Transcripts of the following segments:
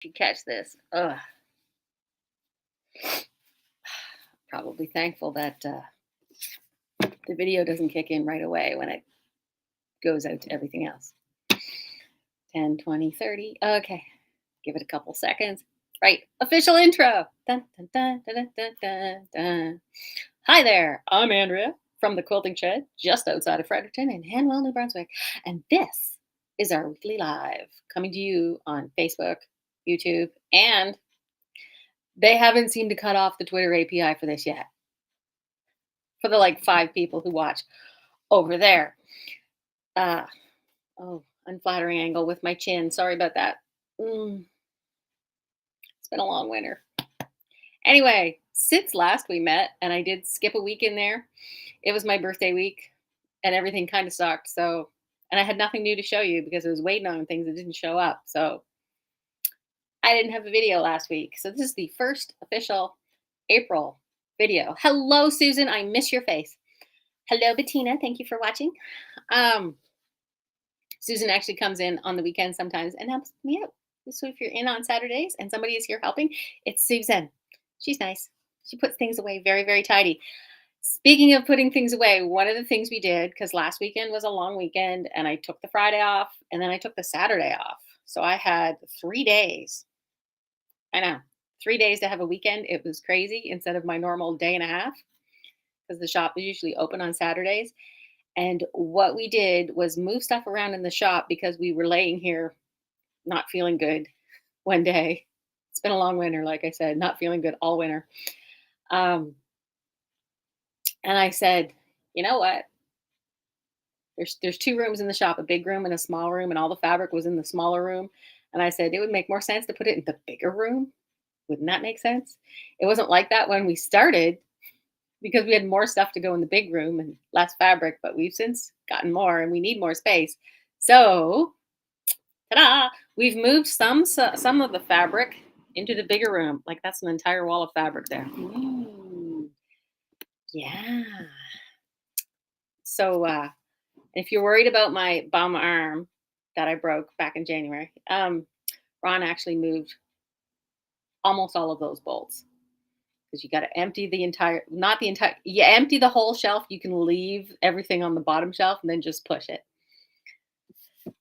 You catch this. Ugh. Probably thankful that the video doesn't kick in right away when it goes out to everything else. 10, 20, 30. Okay. Give it a couple seconds. Right. Official intro. Dun, dun, dun, dun, dun, dun, dun. Hi there. I'm Andrea from the Quilting Shed just outside of Fredericton in Hanwell, New Brunswick. And this is our weekly live coming to you on Facebook, YouTube, and they haven't seemed to cut off the Twitter API for this yet. For the like 5 people who watch over there. Unflattering angle with my chin. Sorry about that. It's been a long winter. Anyway, since last we met, and I did skip a week in there, it was my birthday week, and everything kind of sucked. So, and I had nothing new to show you because I was waiting on things that didn't show up. So, I didn't have a video last week. So, this is the first official April video. Hello, Susan. I miss your face. Hello, Bettina. Thank you for watching. Susan actually comes in on the weekend sometimes and helps me out. So if you're in on Saturdays and somebody is here helping, it's Susan. She's nice. She puts things away very, very tidy. Speaking of putting things away, one of the things we did, because last weekend was a long weekend and I took the Friday off and then I took the Saturday off. So I had 3 days. I know, 3 days to have a weekend. It was crazy instead of my normal day and a half because the shop is usually open on Saturdays. And what we did was move stuff around in the shop because we were laying here not feeling good one day. It's been a long winter, like I said, not feeling good all winter. And I said, you know what? There's 2 rooms in the shop, a big room and a small room, and all the fabric was in the smaller room. And I said, it would make more sense to put it in the bigger room. Wouldn't that make sense? It wasn't like that when we started because we had more stuff to go in the big room and less fabric, but we've since gotten more and we need more space. So, ta-da! We've moved some of the fabric into the bigger room. Like that's an entire wall of fabric there. Ooh. Yeah. So, if you're worried about my bum arm that I broke back in January, Ron actually moved almost all of those bolts. Because you got to empty you empty the whole shelf. You can leave everything on the bottom shelf and then just push it.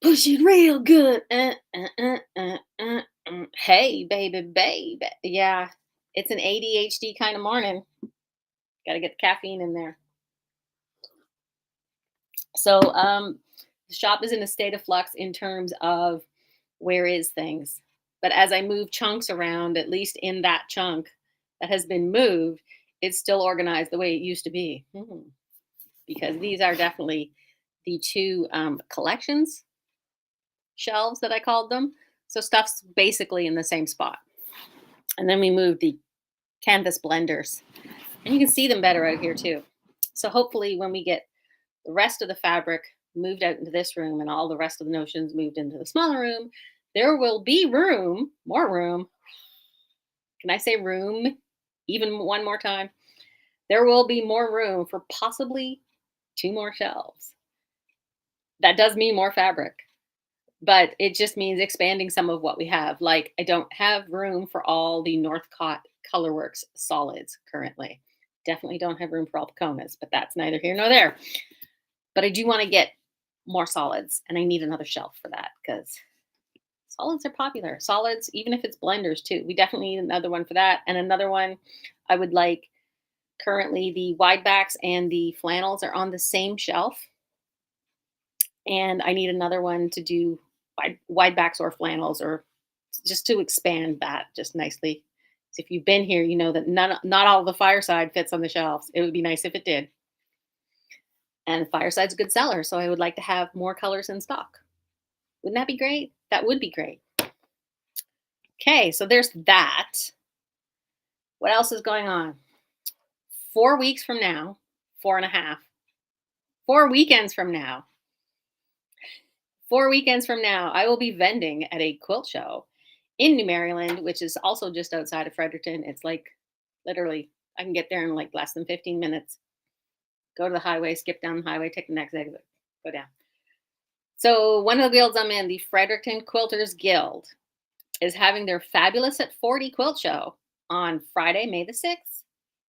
Push it real good. Hey, baby. Yeah, it's an ADHD kind of morning. Got to get the caffeine in there. So, the shop is in a state of flux in terms of where is things. But as I move chunks around, at least in that chunk that has been moved, it's still organized the way it used to be. Because these are definitely the 2 collections shelves that I called them. So stuff's basically in the same spot. And then we moved the canvas blenders. And you can see them better out here too. So hopefully when we get the rest of the fabric moved out into this room and all the rest of the notions moved into the smaller room, there will be room, more room. Can I say room even one more time? There will be more room for possibly 2 more shelves. That does mean more fabric, but it just means expanding some of what we have. Like I don't have room for all the Northcott Colorworks solids currently. Definitely don't have room for all the Konas, but that's neither here nor there. But I do want to get more solids, and I need another shelf for that because solids are popular. Solids, even if it's blenders too. We definitely need another one for that. And another one I would like, currently the wide backs and the flannels are on the same shelf. And I need another one to do wide backs or flannels, or just to expand that just nicely. So if you've been here, you know that not all the Fireside fits on the shelves. It would be nice if it did. And Fireside's a good seller, so I would like to have more colors in stock. Wouldn't that be great? That would be great. Okay, so there's that. What else is going on? 4 weeks from now, 4.5, 4 weekends from now, 4 weekends from now, I will be vending at a quilt show in New Maryland, which is also just outside of Fredericton. It's like literally, I can get there in like less than 15 minutes. Go to the highway, skip down the highway, take the next exit, go down. So one of the guilds I'm in, the Fredericton Quilters Guild, is having their Fabulous at 40 quilt show on Friday, May the 6th,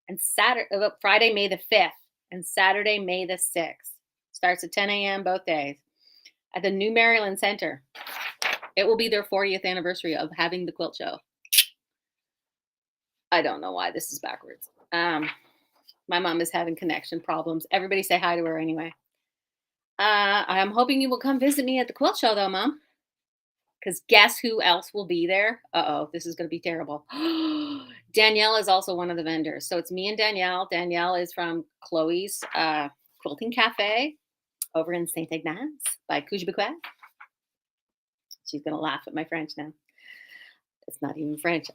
and Friday, May the 5th, and Saturday, May the 6th. Starts at 10 a.m. both days at the New Maryland Center. It will be their 40th anniversary of having the quilt show. I don't know why this is backwards. My mom is having connection problems. Everybody say hi to her anyway. I'm hoping you will come visit me at the quilt show, though, Mom. Because guess who else will be there? Uh-oh, this is going to be terrible. Danielle is also one of the vendors. So it's me and Danielle. Danielle is from Chloe's Quilting Cafe over in St. Ignace by Coujbequet. She's going to laugh at my French now. It's not even French.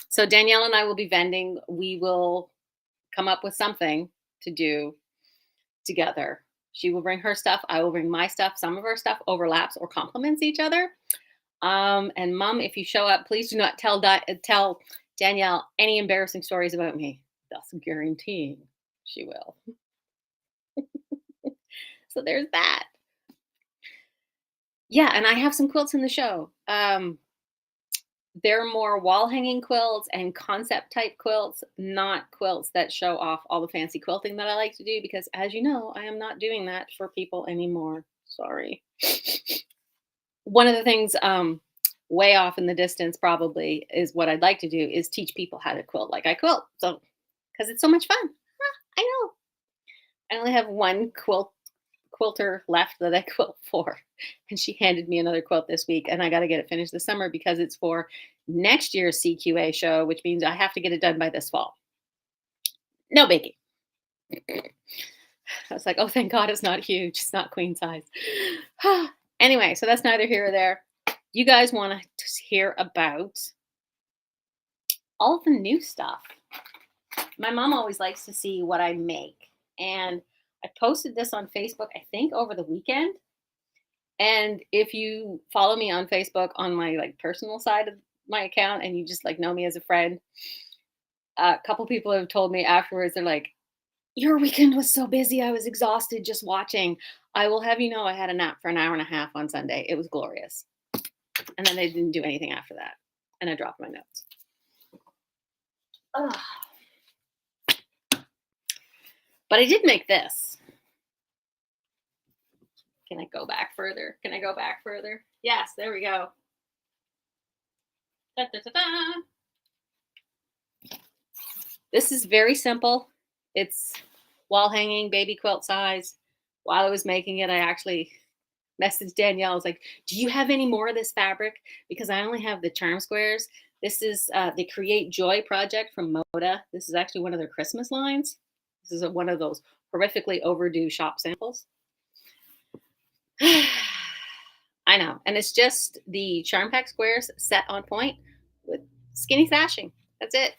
So Danielle and I will be vending. We will come up with something to do together. She will bring her stuff. I will bring my stuff. Some of our stuff overlaps or complements each other. And Mom, if you show up, please do not tell Danielle any embarrassing stories about me. Thus guaranteeing she will. So there's that. Yeah, and I have some quilts in the show. They're more wall hanging quilts and concept type quilts, not quilts that show off all the fancy quilting that I like to do, because as you know, I am not doing that for people anymore. Sorry. One of the things way off in the distance probably is what I'd like to do is teach people how to quilt like I quilt. So, because it's so much fun. I know. I only have one quilter left that I quilt for, and she handed me another quilt this week, and I got to get it finished this summer because it's for next year's CQA show, which means I have to get it done by this fall. No biggie. I was like, oh, thank God it's not huge. It's not queen size. Anyway, so that's neither here or there. You guys want to hear about all the new stuff. My mom always likes to see what I make, and I posted this on Facebook, I think over the weekend. And if you follow me on Facebook on my like personal side of my account and you just like know me as a friend, a couple people have told me afterwards, they're like, your weekend was so busy. I was exhausted just watching. I will have you know I had a nap for an hour and a half on Sunday. It was glorious. And then they didn't do anything after that. And I dropped my notes. Ugh. But I did make this. Can I go back further? Can I go back further? Yes, there we go. Da, da, da, da. This is very simple. It's wall hanging, baby quilt size. While I was making it, I actually messaged Danielle. I was like, do you have any more of this fabric? Because I only have the charm squares. This is the Create Joy project from Moda. This is actually one of their Christmas lines. This is one of those horrifically overdue shop samples. I know. And it's just the Charm Pack squares set on point with skinny sashing. That's it.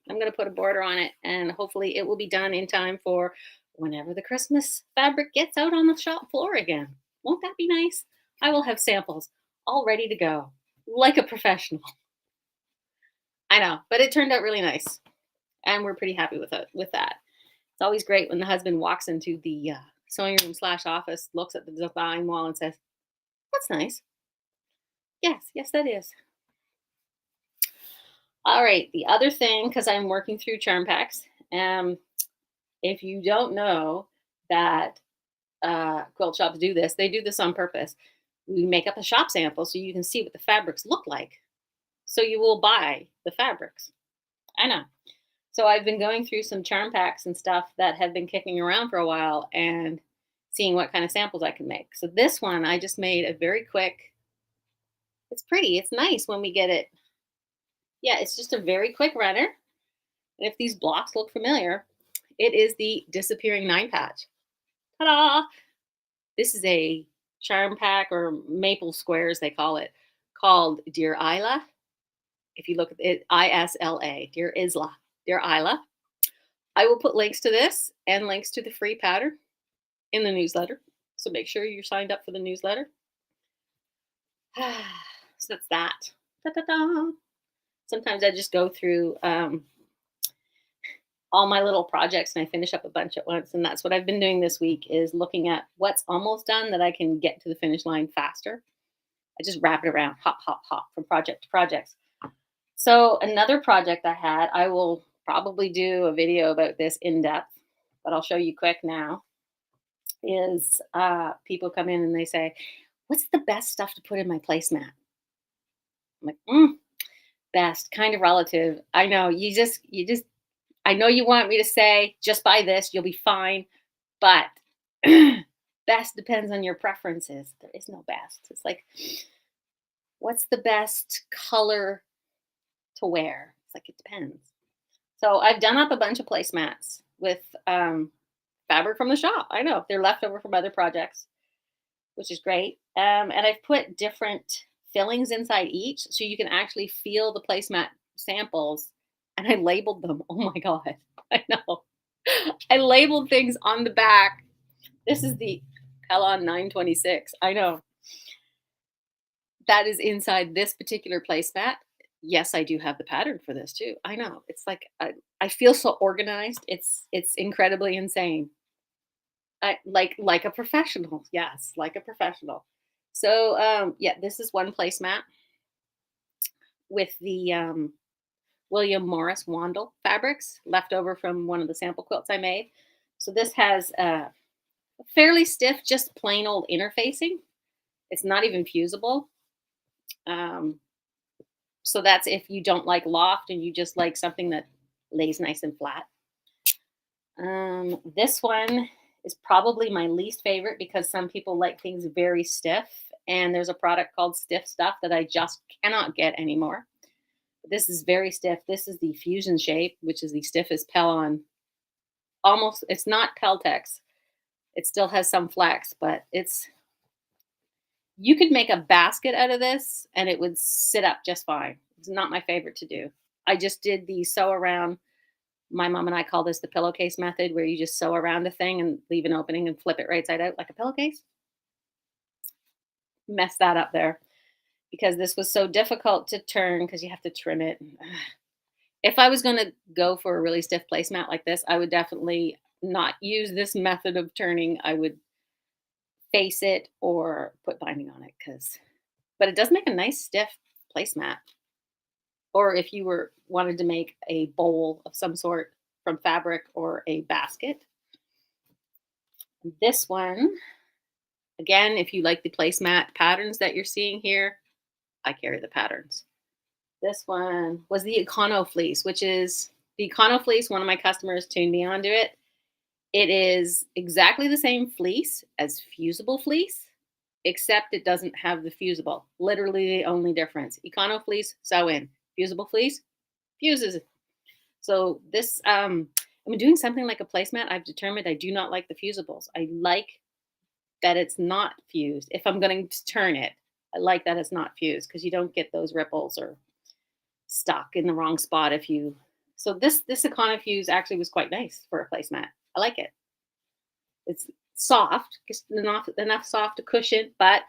I'm going to put a border on it, and hopefully it will be done in time for whenever the Christmas fabric gets out on the shop floor again. Won't that be nice? I will have samples all ready to go, like a professional. I know, but it turned out really nice, and we're pretty happy with it. With that, it's always great when the husband walks into the sewing room / office, looks at the design wall, and says, "That's nice." Yes, that is. All right, the other thing, because I'm working through charm packs, if you don't know that quilt shops do this, they do this on purpose. We make up a shop sample so you can see what the fabrics look like. So you will buy the fabrics. I know. So I've been going through some charm packs and stuff that have been kicking around for a while and seeing what kind of samples I can make. So this one I just made a very quick, it's pretty, it's nice when we get it. Yeah, it's just a very quick runner. And if these blocks look familiar, it is the Disappearing 9 patch. Ta-da! This is a charm pack or maple squares, they call it, called Dear Isla. If you look at it, ISLA, Dear Isla, Dear Isla. I will put links to this and links to the free pattern in the newsletter. So make sure you're signed up for the newsletter. So that's that. Da-da-da. Sometimes I just go through all my little projects and I finish up a bunch at once. And that's what I've been doing this week, is looking at what's almost done that I can get to the finish line faster. I just wrap it around, hop, hop, hop from project to project. So another project I had, I will probably do a video about this in depth, but I'll show you quick now, is people come in and they say, what's the best stuff to put in my placemat? I'm like, best, kind of relative. I know I know you want me to say, just buy this, you'll be fine. But best depends on your preferences. There is no best. It's like, what's the best color to wear? It's like, it depends. So I've done up a bunch of placemats with fabric from the shop. I know they're leftover from other projects, which is great. And I've put different fillings inside each, so you can actually feel the placemat samples. And I labeled them. Oh my God, I know. I labeled things on the back. This is the Calon 926. I know. That is inside this particular placemat. Yes, I do have the pattern for this too. I know. It's like I feel so organized. It's incredibly insane. I like a professional. Yes, like a professional. So yeah, this is one placemat with the William Morris Wandle fabrics left over from one of the sample quilts I made. So this has fairly stiff, just plain old interfacing. It's not even fusible. So that's if you don't like loft and you just like something that lays nice and flat. This one is probably my least favorite because some people like things very stiff. And there's a product called Stiff Stuff that I just cannot get anymore. This is very stiff. This is the Fusion Shape, which is the stiffest Pellon. Almost, it's not Peltex. It still has some flex, but you could make a basket out of this and it would sit up just fine. It's not my favorite to do. I just did the sew around. My mom and I call this the pillowcase method, where you just sew around a thing and leave an opening and flip it right side out like a pillowcase. Mess that up there because this was so difficult to turn because you have to trim it. If I was going to go for a really stiff placemat like this, I would definitely not use this method of turning. I would face it or put binding on it but it does make a nice stiff placemat. Or if you wanted to make a bowl of some sort from fabric or a basket. This one, again, if you like the placemat patterns that you're seeing here, I carry the patterns. This one was the Econo Fleece, which is the Econo Fleece. One of my customers tuned me onto it. It is exactly the same fleece as fusible fleece, except it doesn't have the fusible. Literally the only difference. Econo Fleece, sew in. Fusible fleece, fuses. So this, I'm doing something like a placemat. I've determined I do not like the fusibles. I like that it's not fused. If I'm going to turn it, I like that it's not fused because you don't get those ripples or stuck in the wrong spot so this Econo Fuse actually was quite nice for a placemat. I like it. It's soft, just enough soft to cushion, but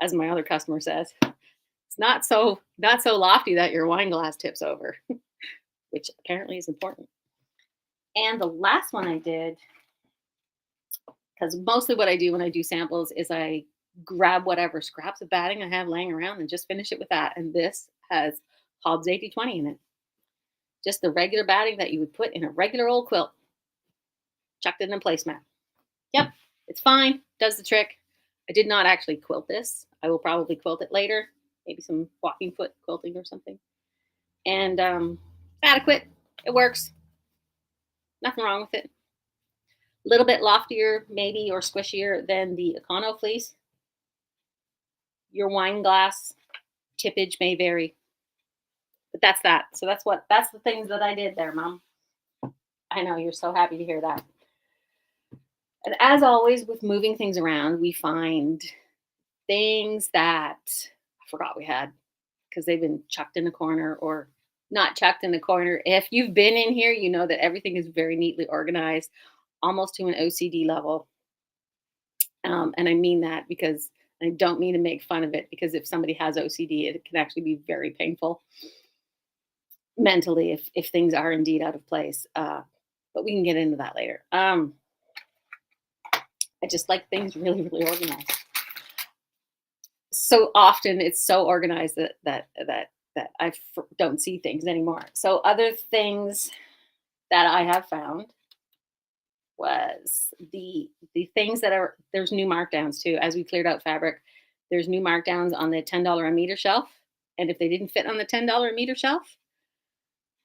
as my other customer says, it's not so lofty that your wine glass tips over, which apparently is important. And the last one I did, because mostly what I do when I do samples is I grab whatever scraps of batting I have laying around and just finish it with that. And this has Hobbs 8020 in it. Just the regular batting that you would put in a regular old quilt. Chucked it in a placemat. Yep, it's fine. Does the trick. I did not actually quilt this. I will probably quilt it later. Maybe some walking foot quilting or something. And adequate. It works. Nothing wrong with it. A little bit loftier, maybe, or squishier than the Econo Fleece. Your wine glass tippage may vary. But that's that. So that's the things that I did there, Mom. I know you're so happy to hear that. And as always, with moving things around, we find things that I forgot we had because they've been chucked in a corner or not chucked in a corner. If you've been in here, you know that everything is very neatly organized, almost to an OCD level. And I mean that because I don't mean to make fun of it, because if somebody has OCD, it can actually be very painful mentally if things are indeed out of place. But we can get into that later. I just like things really, really organized. so often it's so organized that don't see things anymore. So other things that I have found was the things that are there's new markdowns too. As we cleared out fabric, there's new markdowns on the $10 a meter shelf. And if they didn't fit on the $10 a meter shelf,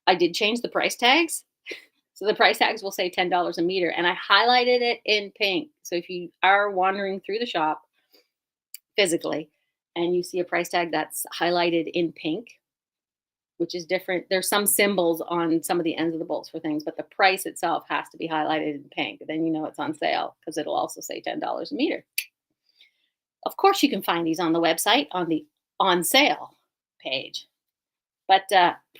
I did change the price tags. So the price tags will say $10 a meter. And I highlighted it in pink. So if you are wandering through the shop physically and you see a price tag that's highlighted in pink, which is different. There's some symbols on some of the ends of the bolts for things, but the price itself has to be highlighted in pink. Then you know it's on sale because it'll also say $10 a meter. Of course, you can find these on the website on the on sale page. But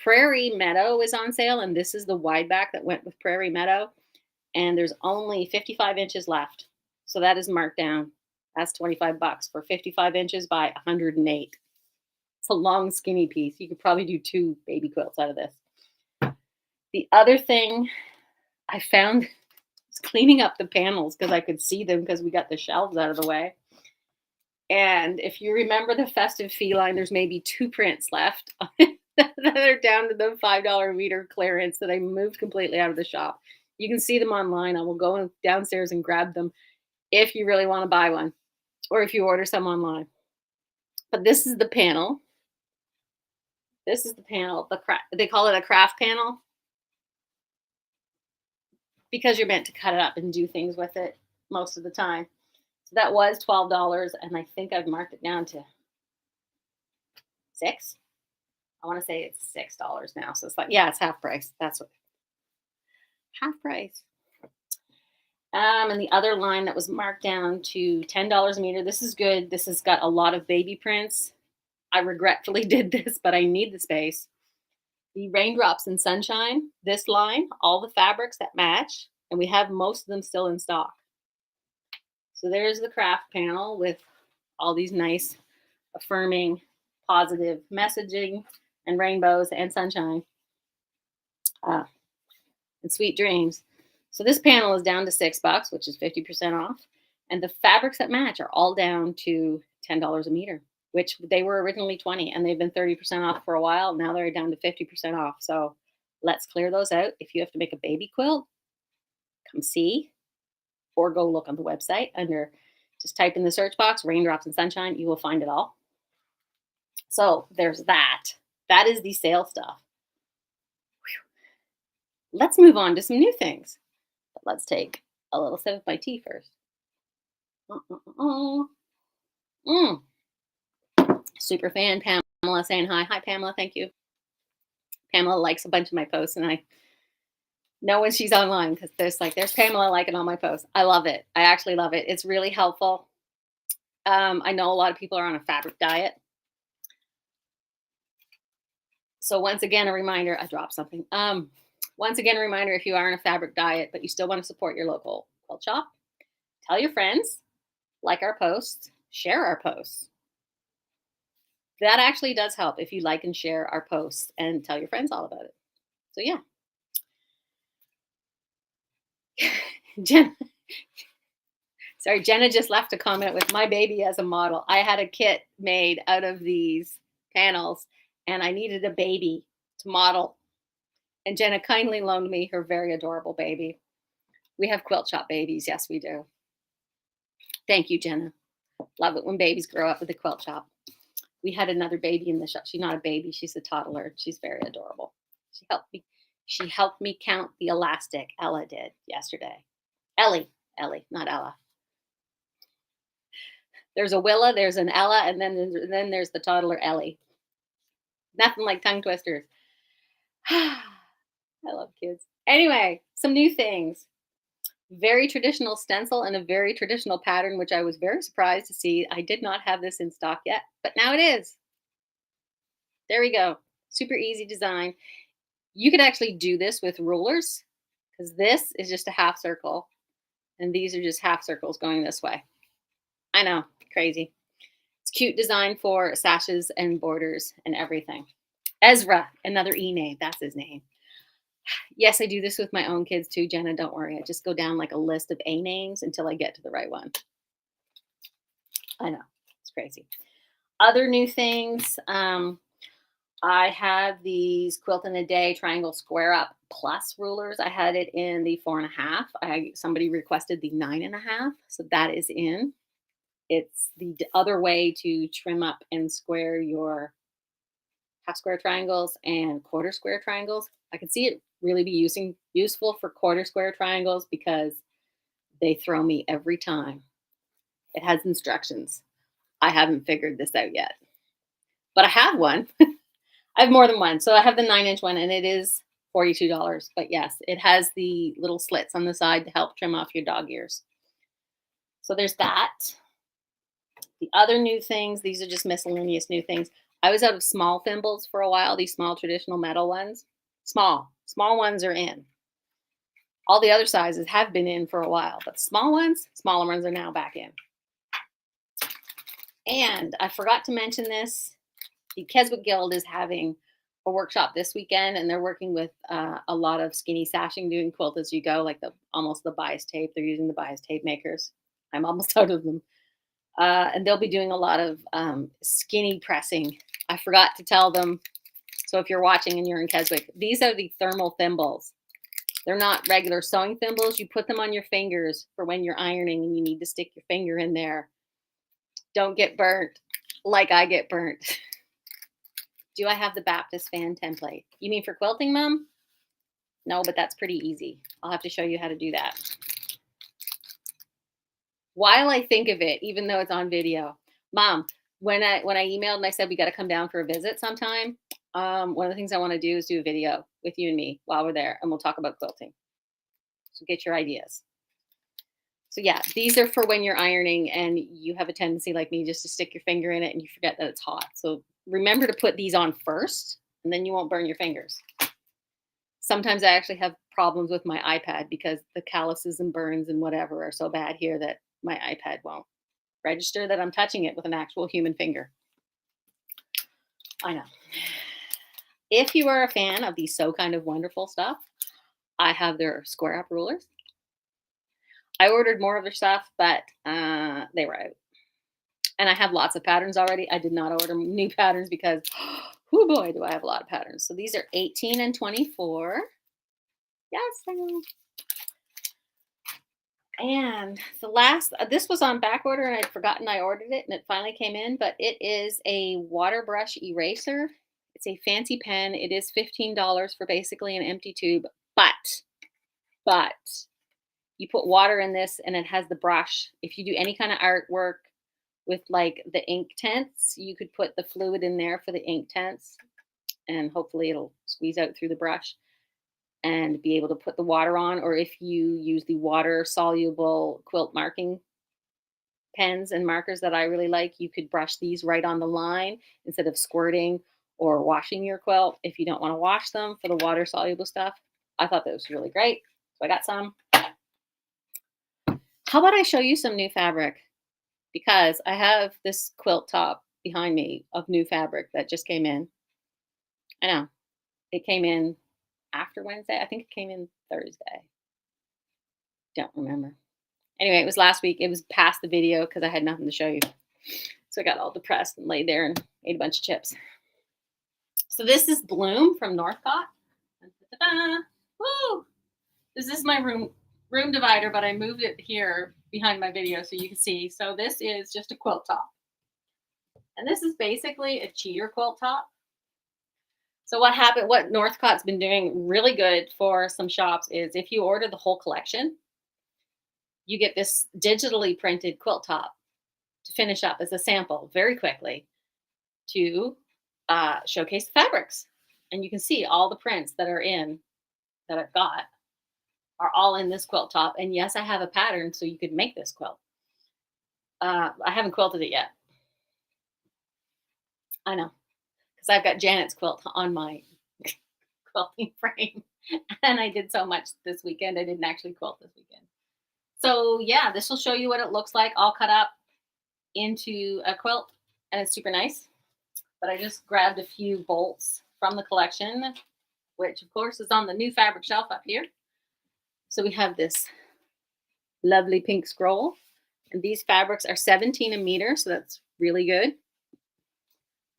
Prairie Meadow is on sale, and this is the wide back that went with Prairie Meadow. And there's only 55 inches left. So that is marked down. That's $25 for 55 inches by 108. It's a long, skinny piece. You could probably do 2 baby quilts out of this. The other thing I found was cleaning up the panels because I could see them because we got the shelves out of the way. And if you remember the festive feline, there's maybe 2 prints left that are down to the $5 a meter clearance that I moved completely out of the shop. You can see them online. I will go downstairs and grab them if you really want to buy one or if you order some online. But this is the panel. This is the panel. They call it a craft panel because you're meant to cut it up and do things with it most of the time. So that was $12, and I think I've marked it down to 6. I want to say it's $6 now. So it's like, yeah, it's half price. That's what half price. And the other line that was marked down to $10 a meter. This is good. This has got a lot of baby prints. I regretfully did this, but I need the space. The Raindrops and Sunshine, this line, all the fabrics that match, and we have most of them still in stock. So there's the craft panel with all these nice, affirming, positive messaging and rainbows and sunshine and sweet dreams. So this panel is down to $6, which is 50% off. And the fabrics that match are all down to $10 a meter, which they were originally 20, and they've been 30% off for a while. Now they're down to 50% off. So let's clear those out. If you have to make a baby quilt, come see, or go look on the website just type in the search box, Raindrops and Sunshine, you will find it all. So there's that. That is the sale stuff. Whew. Let's move on to some new things. But let's take a little sip of my tea first. Super fan Pamela saying hi. Hi, Pamela. Thank you. Pamela likes a bunch of my posts, and I know when she's online because there's Pamela liking all my posts. I love it. I actually love it. It's really helpful. I know a lot of people are on a fabric diet. So once again, a reminder, I dropped something. Once again, a reminder, if you are on a fabric diet, but you still want to support your local quilt shop, tell your friends, like our posts, share our posts. That actually does help if you like and share our posts and tell your friends all about it. So yeah. Jenna just left a comment with my baby as a model. I had a kit made out of these panels and I needed a baby to model. And Jenna kindly loaned me her very adorable baby. We have quilt shop babies. Yes, we do. Thank you, Jenna. Love it when babies grow up with a quilt shop. We had another baby in the shop. She's not a baby. She's a toddler. She's very adorable. She helped me count the elastic. Ella did yesterday. Ellie, not Ella. There's a Willa, there's an Ella, and then there's the toddler Ellie. Nothing like tongue twisters. I love kids. Anyway, some new things. Very traditional stencil and a very traditional pattern, which I was very surprised to see. I did not have this in stock yet, but now it is. There we go. Super easy design. You could actually do this with rulers because this is just a half circle and these are just half circles going this way. I know, crazy. It's cute design for sashes and borders and everything. Ezra, another E name. That's his name. Yes, I do this with my own kids too, Jenna. Don't worry. I just go down like a list of A names until I get to the right one. I know. It's crazy. Other new things, I have these Quilt in a Day Triangle Square Up Plus rulers. I had it in the 4.5. Somebody requested the 9.5, so that is in. It's the other way to trim up and square your half square triangles and quarter square triangles. I can see it really be useful for quarter square triangles because they throw me every time. It has instructions. I haven't figured this out yet, but I have one. I have more than one. So I have the 9-inch one and it is $42. But yes, it has the little slits on the side to help trim off your dog ears. So there's that. The other new things, these are just miscellaneous new things. I was out of small thimbles for a while, these small traditional metal ones. Small ones are in. All the other sizes have been in for a while, but smaller ones are now back in. And I forgot to mention this. The Keswick Guild is having a workshop this weekend, and they're working with a lot of skinny sashing, doing quilt as you go, like almost the bias tape. They're using the bias tape makers. I'm almost out of them. And they'll be doing a lot of skinny pressing. I forgot to tell them. So if you're watching and you're in Keswick, these are the thermal thimbles. They're not regular sewing thimbles. You put them on your fingers for when you're ironing and you need to stick your finger in there. Don't get burnt like I get burnt. Do I have the Baptist fan template? You mean for quilting, Mom? No, but that's pretty easy. I'll have to show you how to do that. While I think of it, even though it's on video, Mom, when I emailed and I said we got to come down for a visit sometime, one of the things I want to do is do a video with you and me while we're there, and we'll talk about quilting. So get your ideas. So yeah, these are for when you're ironing and you have a tendency like me just to stick your finger in it and you forget that it's hot. So remember to put these on first and then you won't burn your fingers. Sometimes I actually have problems with my iPad because the calluses and burns and whatever are so bad here that my iPad won't register that I'm touching it with an actual human finger. I know. If you are a fan of the So Kind of Wonderful stuff, I have their square up rulers. I ordered more of their stuff, but they were out. And I have lots of patterns already. I did not order new patterns because, oh boy, do I have a lot of patterns. So these are 18 and 24. Yes, I know. And the last, this was on back order and I'd forgotten I ordered it and it finally came in, but it is a water brush eraser. It's a fancy pen. It is $15 for basically an empty tube, but you put water in this and it has the brush. If you do any kind of artwork with like the ink tents, you could put the fluid in there for the ink tents and hopefully it'll squeeze out through the brush and be able to put the water on. Or if you use the water soluble quilt marking pens and markers that I really like, you could brush these right on the line instead of squirting or washing your quilt if you don't want to wash them for the water soluble stuff. I thought that was really great. So I got some. How about I show you some new fabric? Because I have this quilt top behind me of new fabric that just came in. I know. It came in after Wednesday. I think it came in Thursday. Don't remember. Anyway, it was last week. It was past the video because I had nothing to show you. So I got all depressed and laid there and ate a bunch of chips. So this is Bloom from Northcott. Woo! This is my room divider, but I moved it here behind my video so you can see. So this is just a quilt top. And this is basically a cheater quilt top. So what Northcott's been doing really good for some shops is if you order the whole collection, you get this digitally printed quilt top to finish up as a sample very quickly to showcase the fabrics. And you can see all the prints that I've got are all in this quilt top. And yes, I have a pattern so you could make this quilt. I haven't quilted it yet. I know, because I've got Janet's quilt on my quilting frame. And I did so much this weekend, I didn't actually quilt this weekend. So yeah, this will show you what it looks like all cut up into a quilt. And it's super nice. But I just grabbed a few bolts from the collection, which of course is on the new fabric shelf up here. So we have this lovely pink scroll, and these fabrics are 17 a meter, so that's really good.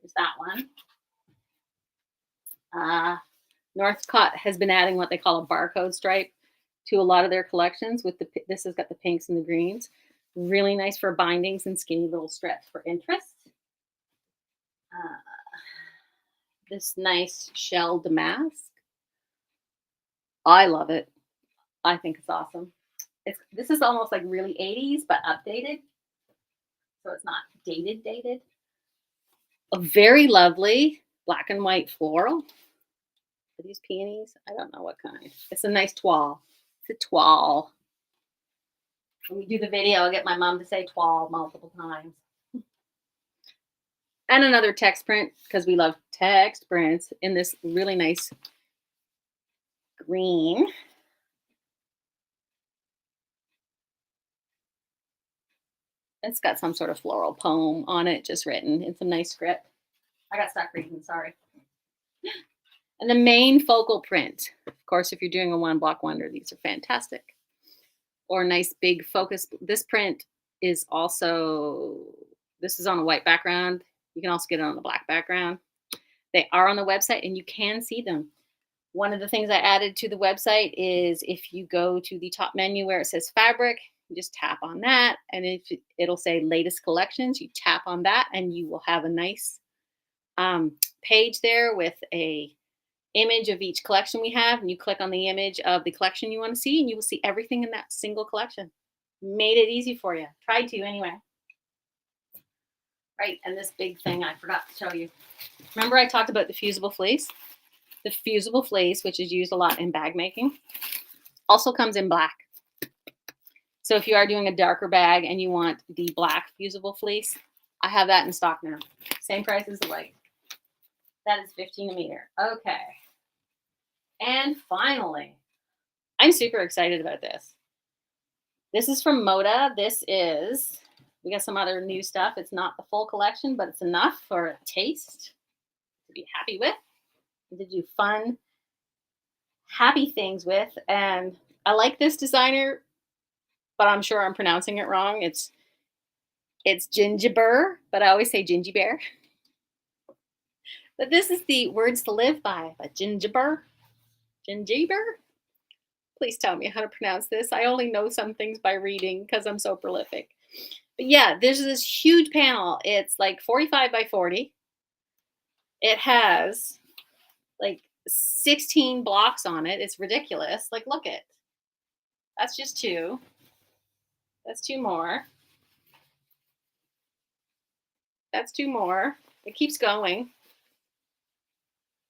There's that one. Northcott has been adding what they call a barcode stripe to a lot of their collections. With this has got the pinks and the greens. Really nice for bindings and skinny little strips for interest. Uh, this nice shell damask. I love it. I think it's awesome. This is almost like really 80s, but updated. So it's not dated. A very lovely black and white floral. Are these peonies? I don't know what kind. It's a nice toile. It's a toile. When we do the video, I'll get my mom to say toile multiple times. And another text print, because we love text prints, in this really nice green. It's got some sort of floral poem on it, just written in some nice script. I got stuck reading, sorry. And the main focal print. Of course, if you're doing a one block wonder, these are fantastic. Or nice big focus. This print is also, this is on a white background. You can also get it on the black background. They are on the website and you can see them. One of the things I added to the website is if you go to the top menu where it says fabric, you just tap on that, and it'll say latest collections. You tap on that and you will have a nice page there with a image of each collection we have, and you click on the image of the collection you want to see and you will see everything in that single collection. Made it easy for you. Tried to anyway. Right, and this big thing I forgot to show you. Remember I talked about the fusible fleece? The fusible fleece, which is used a lot in bag making, also comes in black. So if you are doing a darker bag and you want the black fusible fleece, I have that in stock now. Same price as the white. That is $15 a meter. Okay. And finally, I'm super excited about this. This is from Moda. We got some other new stuff. It's not the full collection, but it's enough for a taste to be happy with, to do fun, happy things with. And I like this designer, but I'm sure I'm pronouncing it wrong. It's Gingiber, but I always say Gingy Bear. But this is the Words to Live by Gingiber. Please tell me how to pronounce this. I only know some things by reading because I'm so prolific. But yeah, there's this huge panel. It's like 45 by 40. It has like 16 blocks on it. It's ridiculous. Like, look it. That's just two. That's two more. That's two more. It keeps going.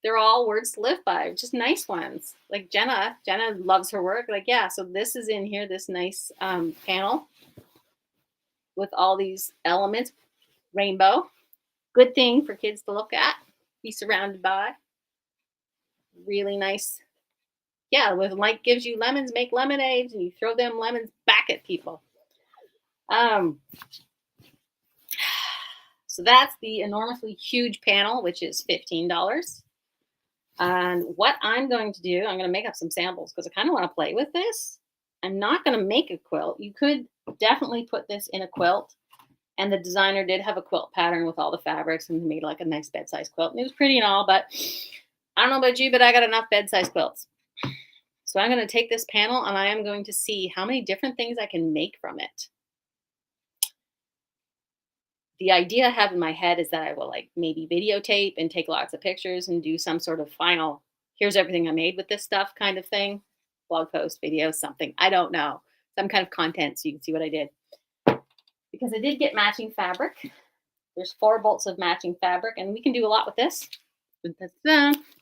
They're all words to live by, just nice ones. Like Jenna loves her work. Like, yeah, so this is in here, this nice panel with all these elements. Rainbow. Good thing for kids to look at, be surrounded by. Really nice. Yeah, with Mike gives you lemons, make lemonades, and you throw them lemons back at people. So that's the enormously huge panel, which is $15. And what I'm going to do, I'm going to make up some samples because I kind of want to play with this. I'm not going to make a quilt. You could definitely put this in a quilt. And the designer did have a quilt pattern with all the fabrics and made like a nice bed-size quilt. And it was pretty and all, but I don't know about you, but I got enough bed-size quilts. So I'm going to take this panel and I am going to see how many different things I can make from it. The idea I have in my head is that I will like maybe videotape and take lots of pictures and do some sort of final, here's everything I made with this stuff kind of thing. Blog post, video, something. I don't know. Some kind of content so you can see what I did. Because I did get matching fabric. There's 4 bolts of matching fabric and we can do a lot with this.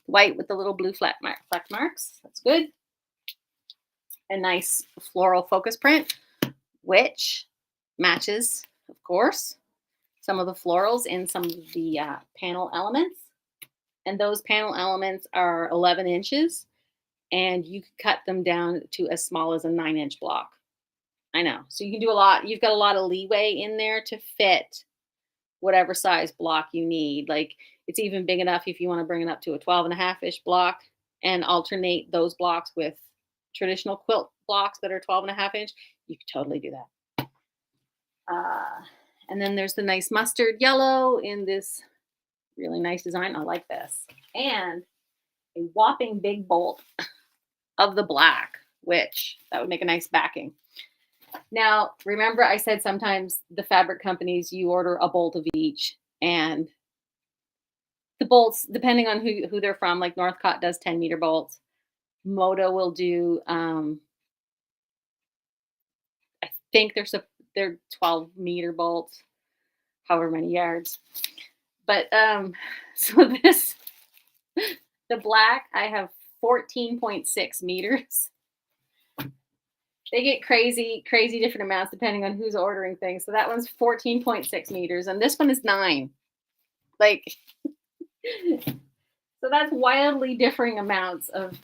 White with the little blue fleck marks. That's good. A nice floral focus print, which matches, of course, some of the florals in some of the panel elements. And those panel elements are 11 inches and you can cut them down to as small as a 9-inch block. I know. So you can do a lot. You've got a lot of leeway in there to fit whatever size block you need. Like it's even big enough if you want to bring it up to a 12.5-inch block and alternate those blocks with traditional quilt blocks that are 12.5-inch. You could totally do that. And then there's the nice mustard yellow in this Really nice design. I like this. And a whopping big bolt of the black, which that would make a nice backing. Now, remember I said sometimes the fabric companies, you order a bolt of each, and the bolts, depending on who they're from, like Northcott does 10-meter bolts. Moda will do, I think they're 12-meter bolts, however many yards. But so this, the black, I have 14.6 meters. They get crazy, crazy different amounts depending on who's ordering things. So that one's 14.6 meters, and this one is 9. Like, so that's wildly differing amounts of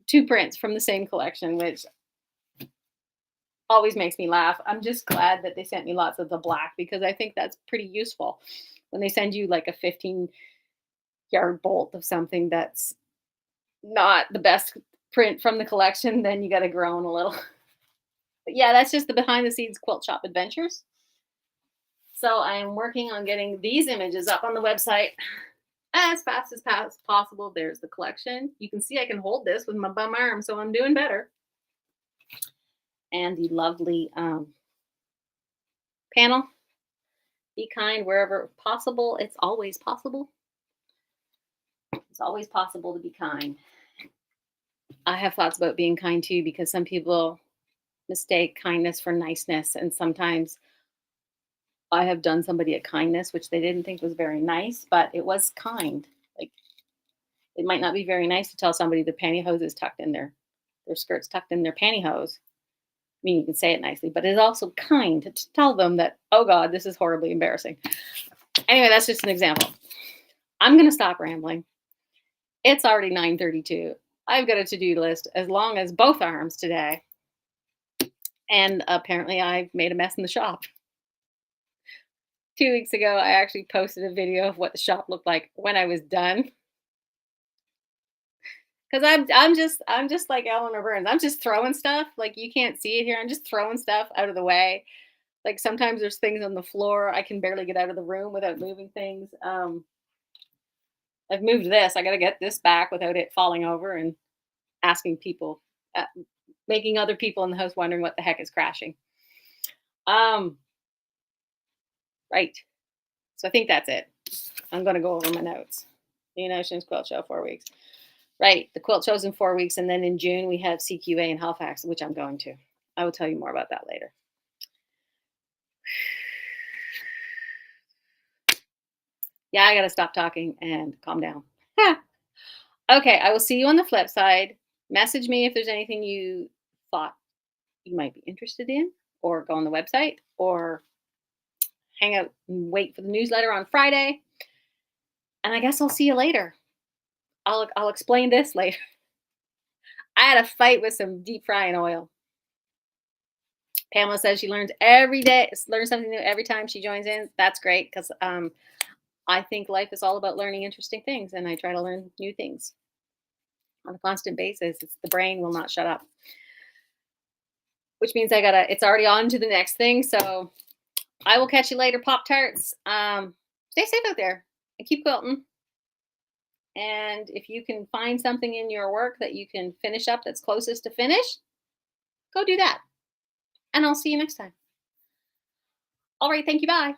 two prints from the same collection, which always makes me laugh. I'm just glad that they sent me lots of the black, because I think that's pretty useful. When they send you like a 15-yard bolt of something that's not the best print from the collection, then you got to groan a little. But yeah, that's just the behind the scenes quilt shop adventures. So I'm working on getting these images up on the website as fast as possible. There's the collection. You can see I can hold this with my bum arm, so I'm doing better. And the lovely panel. Be kind wherever possible. It's always possible. It's always possible to be kind. I have thoughts about being kind too, because some people mistake kindness for niceness, and sometimes I have done somebody a kindness which they didn't think was very nice, but it was kind. Like, it might not be very nice to tell somebody the pantyhose is tucked in their skirts tucked in their pantyhose. I mean, you can say it nicely, but it's also kind to tell them that, oh God, this is horribly embarrassing. Anyway, that's just an example. I'm going to stop rambling. It's already 9:32. I've got a to-do list as long as both arms today. And apparently I've made a mess in the shop. 2 weeks ago, I actually posted a video of what the shop looked like when I was done. Because I'm just like Eleanor Burns. I'm just throwing stuff. Like, you can't see it here. I'm just throwing stuff out of the way. Like, sometimes there's things on the floor. I can barely get out of the room without moving things. I've moved this. I got to get this back without it falling over and asking people, making other people in the house wondering what the heck is crashing. Right. So I think that's it. I'm going to go over my notes. The Oceans Quilt Show, 4 weeks. Right. The quilt show's in 4 weeks. And then in June, we have CQA in Halifax, which I'm going to. I will tell you more about that later. Yeah, I got to stop talking and calm down. Okay, I will see you on the flip side. Message me if there's anything you thought you might be interested in, or go on the website, or hang out and wait for the newsletter on Friday. And I guess I'll see you later. I'll explain this later. I had a fight with some deep frying oil. Pamela says she learns every day, learns something new every time she joins in. That's great, because I think life is all about learning interesting things, and I try to learn new things on a constant basis. The brain will not shut up, which means it's already on to the next thing. So I will catch you later, Pop-Tarts. Stay safe out there and keep quilting. And if you can find something in your work that you can finish up that's closest to finish, go do that. And I'll see you next time. All right. Thank you. Bye.